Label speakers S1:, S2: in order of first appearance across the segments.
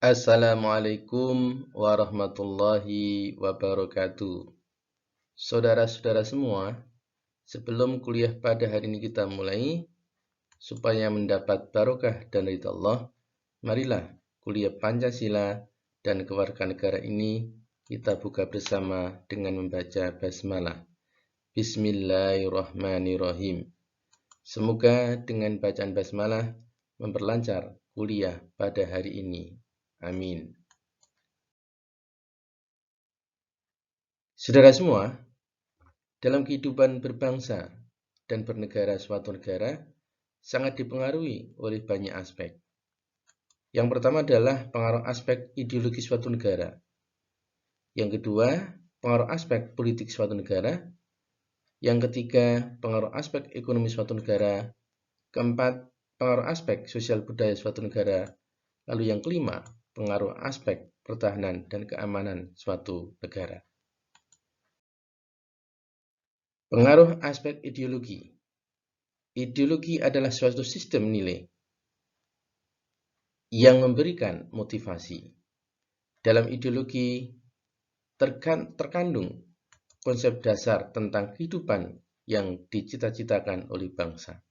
S1: Assalamualaikum warahmatullahi wabarakatuh. Saudara-saudara semua, sebelum kuliah pada hari ini kita mulai, supaya mendapat barokah dan ridha Allah, marilah kuliah Pancasila dan Kewarganegaraan ini kita buka bersama dengan membaca basmalah. Bismillahirrahmanirrahim. Semoga dengan bacaan basmalah memperlancar kuliah pada hari ini. Amin. Saudara semua, dalam kehidupan berbangsa dan bernegara suatu negara sangat dipengaruhi oleh banyak aspek. Yang pertama adalah pengaruh aspek ideologi suatu negara. Yang kedua, pengaruh aspek politik suatu negara. Yang ketiga, pengaruh aspek ekonomi suatu negara. Keempat, pengaruh aspek sosial budaya suatu negara. Lalu yang kelima, pengaruh aspek pertahanan dan keamanan suatu negara. Pengaruh aspek ideologi. Ideologi adalah suatu sistem nilai yang memberikan motivasi. Dalam ideologi terkandung konsep dasar tentang kehidupan yang dicita-citakan oleh bangsa.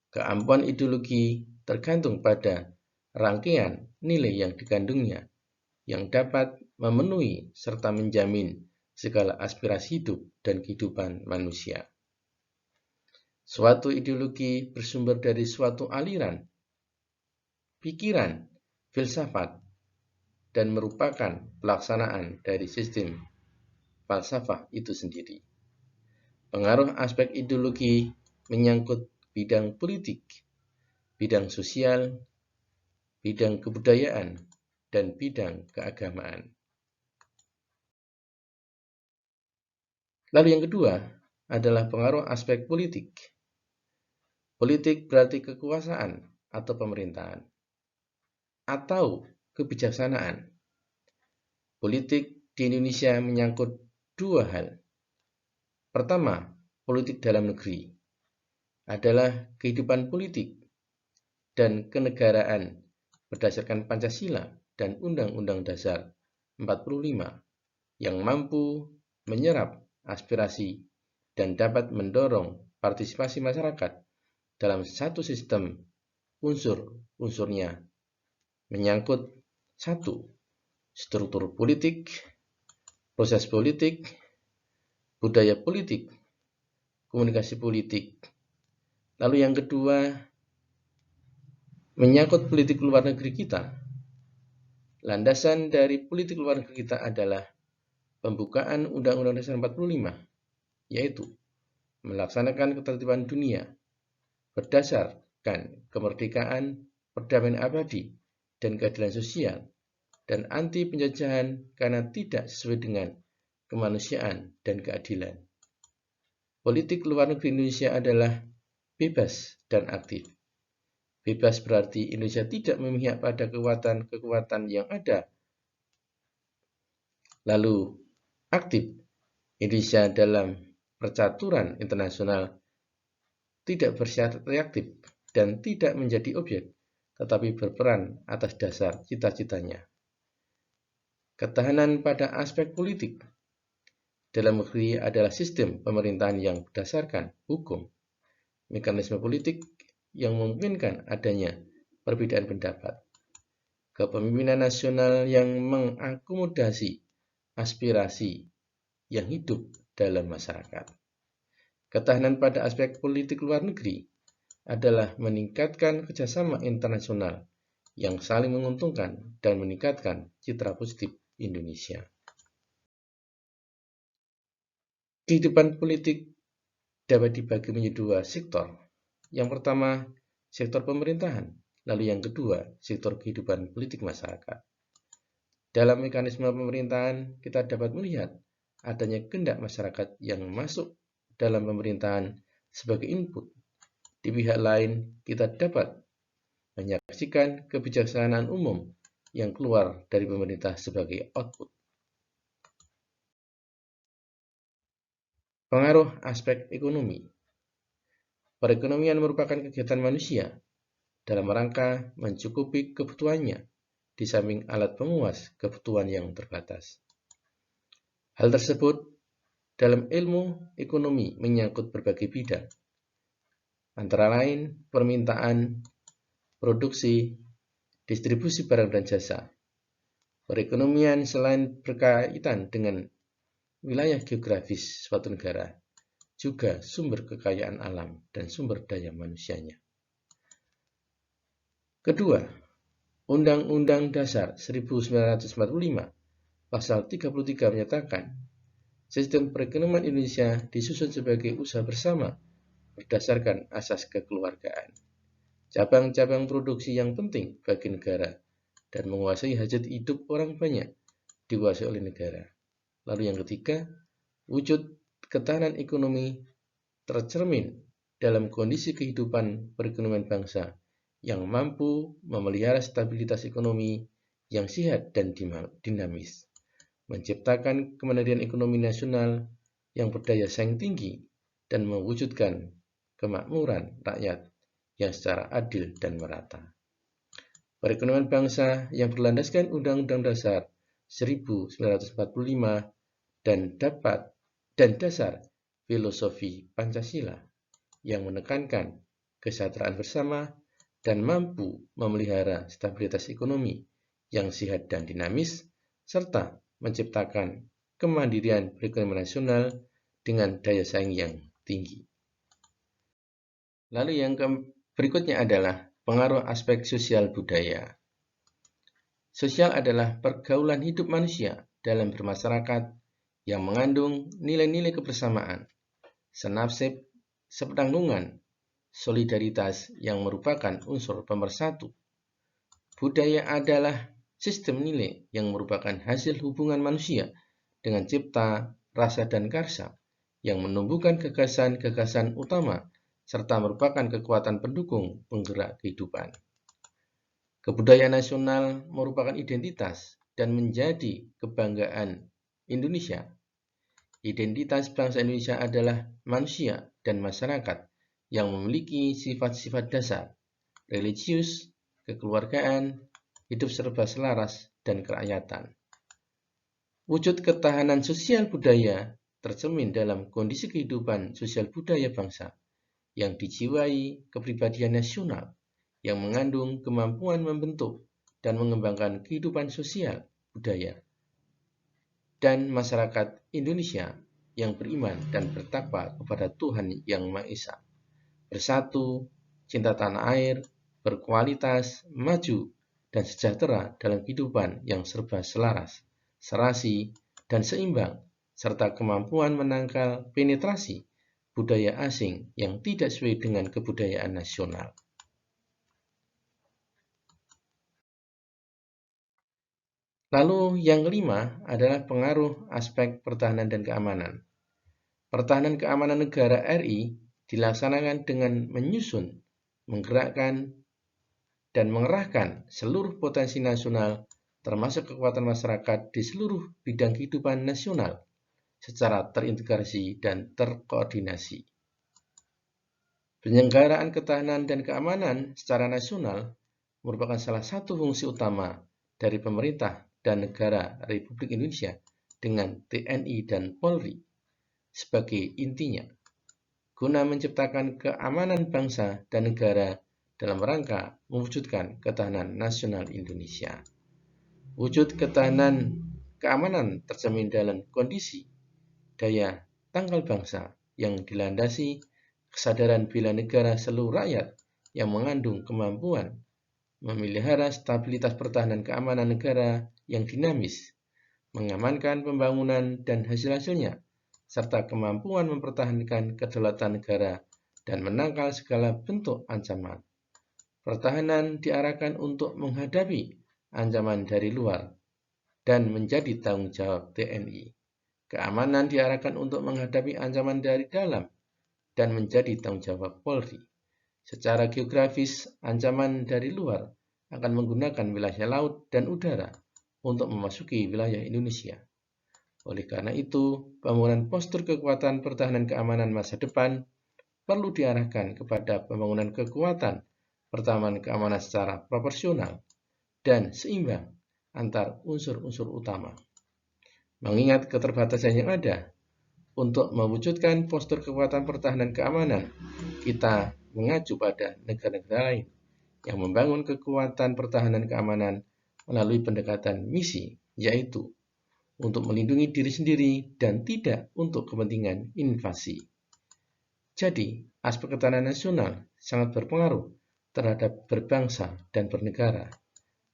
S1: Keampuhan ideologi tergantung pada rangkaian nilai yang dikandungnya yang dapat memenuhi serta menjamin segala aspirasi hidup dan kehidupan manusia. Suatu ideologi bersumber dari suatu aliran pikiran, filsafat, dan merupakan pelaksanaan dari sistem falsafah itu sendiri. Pengaruh aspek ideologi menyangkut bidang politik, bidang sosial, bidang kebudayaan, dan bidang keagamaan. Lalu yang kedua adalah pengaruh aspek politik. Politik berarti kekuasaan atau pemerintahan atau kebijaksanaan. Politik di Indonesia menyangkut dua hal. Pertama, politik dalam negeri adalah kehidupan politik dan kenegaraan berdasarkan Pancasila dan Undang-Undang Dasar 45 yang mampu menyerap aspirasi dan dapat mendorong partisipasi masyarakat dalam satu sistem unsur-unsurnya menyangkut satu, struktur politik, proses politik, budaya politik, komunikasi politik. Lalu yang kedua, menyangkut politik luar negeri kita. Landasan dari politik luar negeri kita adalah pembukaan Undang-Undang Dasar 45, yaitu melaksanakan ketertiban dunia berdasarkan kemerdekaan, perdamaian abadi, dan keadilan sosial, dan anti penjajahan karena tidak sesuai dengan kemanusiaan dan keadilan. Politik luar negeri Indonesia adalah bebas dan aktif. Bebas berarti Indonesia tidak memihak pada kekuatan-kekuatan yang ada. Lalu aktif, Indonesia dalam percaturan internasional tidak bersyarat reaktif dan tidak menjadi objek, tetapi berperan atas dasar cita-citanya. Ketahanan pada aspek politik dalam negeri adalah sistem pemerintahan yang berdasarkan hukum, mekanisme politik yang memungkinkan adanya perbedaan pendapat, kepemimpinan nasional yang mengakomodasi aspirasi yang hidup dalam masyarakat. Ketahanan pada aspek politik luar negeri adalah meningkatkan kerjasama internasional yang saling menguntungkan dan meningkatkan citra positif Indonesia. Kehidupan politik dapat dibagi menjadi dua sektor. Yang pertama, sektor pemerintahan, lalu yang kedua, sektor kehidupan politik masyarakat. Dalam mekanisme pemerintahan, kita dapat melihat adanya kehendak masyarakat yang masuk dalam pemerintahan sebagai input. Di pihak lain, kita dapat menyaksikan kebijaksanaan umum yang keluar dari pemerintah sebagai output. Pengaruh aspek ekonomi. Perekonomian merupakan kegiatan manusia dalam rangka mencukupi kebutuhannya di samping alat pemuas kebutuhan yang terbatas. Hal tersebut dalam ilmu ekonomi menyangkut berbagai bidang, antara lain permintaan, produksi, distribusi barang dan jasa. Perekonomian selain berkaitan dengan wilayah geografis suatu negara, juga sumber kekayaan alam dan sumber daya manusianya. Kedua, Undang-Undang Dasar 1945 Pasal 33 menyatakan sistem perekonomian Indonesia disusun sebagai usaha bersama berdasarkan asas kekeluargaan. Cabang-cabang produksi yang penting bagi negara dan menguasai hajat hidup orang banyak dikuasai oleh negara. Lalu yang ketiga, wujud ketahanan ekonomi tercermin dalam kondisi kehidupan perekonomian bangsa yang mampu memelihara stabilitas ekonomi yang sehat dan dinamis, menciptakan kemandirian ekonomi nasional yang berdaya saing tinggi, dan mewujudkan kemakmuran rakyat yang secara adil dan merata. Perekonomian bangsa yang berlandaskan Undang-Undang Dasar 1945 dan dasar filosofi Pancasila yang menekankan kesejahteraan bersama dan mampu memelihara stabilitas ekonomi yang sehat dan dinamis, serta menciptakan kemandirian perekonomian nasional dengan daya saing yang tinggi. Lalu yang berikutnya adalah pengaruh aspek sosial budaya. Sosial adalah pergaulan hidup manusia dalam bermasyarakat yang mengandung nilai-nilai kebersamaan, senasib, sepenanggungan, solidaritas yang merupakan unsur pemersatu. Budaya adalah sistem nilai yang merupakan hasil hubungan manusia dengan cipta, rasa, dan karsa yang menumbuhkan gagasan-gagasan utama serta merupakan kekuatan pendukung penggerak kehidupan. Kebudayaan nasional merupakan identitas dan menjadi kebanggaan Indonesia. Identitas bangsa Indonesia adalah manusia dan masyarakat yang memiliki sifat-sifat dasar, religius, kekeluargaan, hidup serba selaras, dan kerakyatan. Wujud ketahanan sosial budaya tercermin dalam kondisi kehidupan sosial budaya bangsa yang dijiwai kepribadian nasional yang mengandung kemampuan membentuk dan mengembangkan kehidupan sosial budaya dan masyarakat Indonesia yang beriman dan bertakwa kepada Tuhan Yang Maha Esa, bersatu, cinta tanah air, berkualitas, maju, dan sejahtera dalam kehidupan yang serba selaras, serasi, dan seimbang, serta kemampuan menangkal penetrasi budaya asing yang tidak sesuai dengan kebudayaan nasional. Lalu yang kelima adalah pengaruh aspek pertahanan dan keamanan. Pertahanan keamanan negara RI dilaksanakan dengan menyusun, menggerakkan, dan mengerahkan seluruh potensi nasional termasuk kekuatan masyarakat di seluruh bidang kehidupan nasional secara terintegrasi dan terkoordinasi. Penyelenggaraan ketahanan dan keamanan secara nasional merupakan salah satu fungsi utama dari pemerintah dan negara Republik Indonesia dengan TNI dan Polri sebagai intinya, guna menciptakan keamanan bangsa dan negara dalam rangka mewujudkan ketahanan nasional Indonesia. Wujud ketahanan keamanan tercermin dalam kondisi daya tangkal bangsa yang dilandasi kesadaran bela negara seluruh rakyat yang mengandung kemampuan memelihara stabilitas pertahanan keamanan negara yang dinamis, mengamankan pembangunan dan hasil-hasilnya, serta kemampuan mempertahankan kedaulatan negara dan menangkal segala bentuk ancaman. Pertahanan diarahkan untuk menghadapi ancaman dari luar dan menjadi tanggung jawab TNI. Keamanan diarahkan untuk menghadapi ancaman dari dalam dan menjadi tanggung jawab Polri. Secara geografis, ancaman dari luar akan menggunakan wilayah laut dan udara untuk memasuki wilayah Indonesia. Oleh karena itu, pembangunan postur kekuatan pertahanan keamanan masa depan perlu diarahkan kepada pembangunan kekuatan pertahanan keamanan secara proporsional, dan seimbang antar unsur-unsur utama. Mengingat keterbatasan yang ada, untuk mewujudkan postur kekuatan pertahanan keamanan, kita mengacu pada negara-negara lain yang membangun kekuatan pertahanan keamanan melalui pendekatan misi, yaitu untuk melindungi diri sendiri dan tidak untuk kepentingan invasi. Jadi, aspek ketahanan nasional sangat berpengaruh terhadap berbangsa dan bernegara.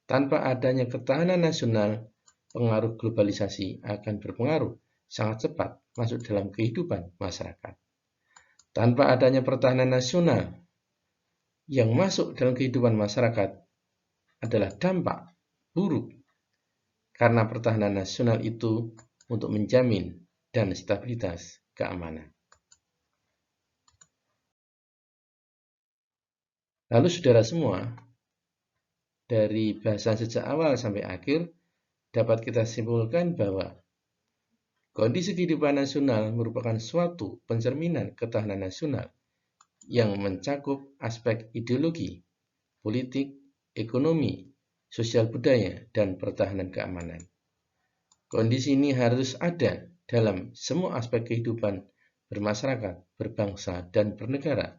S1: Tanpa adanya ketahanan nasional, pengaruh globalisasi akan berpengaruh sangat cepat masuk dalam kehidupan masyarakat. Tanpa adanya pertahanan nasional yang masuk dalam kehidupan masyarakat adalah dampak buruk, karena pertahanan nasional itu untuk menjamin dan stabilitas keamanan. Lalu saudara semua, dari bahasan sejak awal sampai akhir, dapat kita simpulkan bahwa kondisi kehidupan nasional merupakan suatu pencerminan ketahanan nasional yang mencakup aspek ideologi, politik, ekonomi, sosial budaya, dan pertahanan keamanan. Kondisi ini harus ada dalam semua aspek kehidupan bermasyarakat, berbangsa, dan bernegara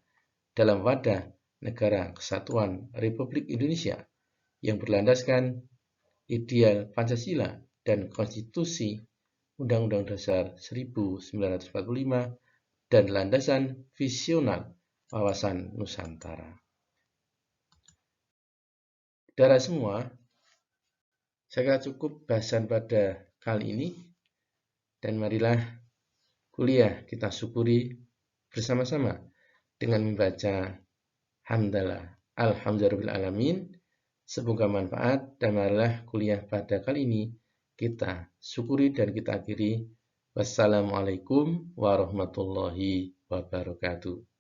S1: dalam wadah Negara Kesatuan Republik Indonesia yang berlandaskan ideal Pancasila dan Konstitusi Undang-Undang Dasar 1945 dan landasan visional wawasan Nusantara. Saudara semua, saya kira cukup bahasan pada kali ini, dan marilah kuliah kita syukuri bersama-sama dengan membaca hamdalah alhamdulillahirrahmanirrahim. Semoga manfaat, dan marilah kuliah pada kali ini kita syukuri dan kita akhiri. Wassalamualaikum warahmatullahi wabarakatuh.